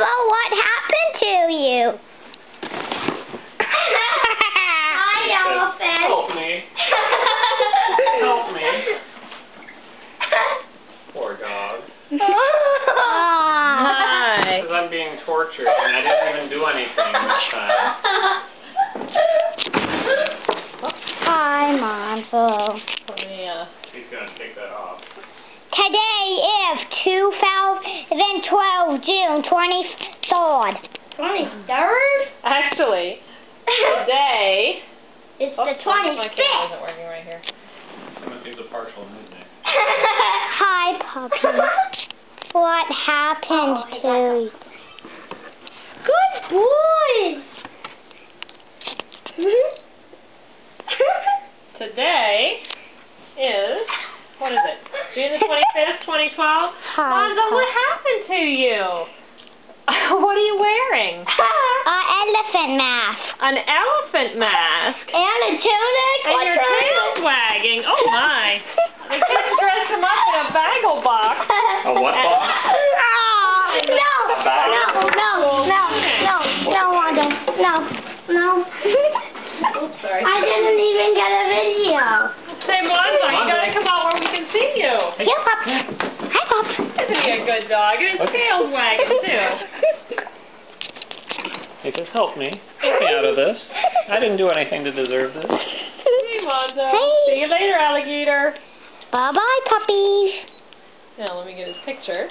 Monzo, what happened to you? Hi, elephant. Help me. Help me. Poor dog. Hi. Because I'm being tortured and I didn't even do anything this time. Hi, Monzo. He's going to take that off. Today is 2012, June 23rd. 23rd? Actually, today... It's the My 25th. camera isn't working right here. I'm going to use a partial movement. Hi, puppy. What happened to you? Good boy. Today is, what is it, June the 25th, 2012? Monzo, what happened to you? What are you wearing? Elephant mask. An elephant mask. And a tunic. And your tail's wagging. Oh my. The kids dressed him up in a bagel box. A what box? Oh, no. A bag? No, Wanda. No. Oops, sorry. I didn't even get a video. Say, Monzo, you gotta come out where we can see you. Yeah, Pop. Hi, Pop. Isn't he a good dog? And his tail's wagging too. Hey, just help me. Get me out of this. I didn't do anything to deserve this. Hey, Monzo. Hey. See you later, alligator. Bye-bye, puppies. Now, let me get his picture.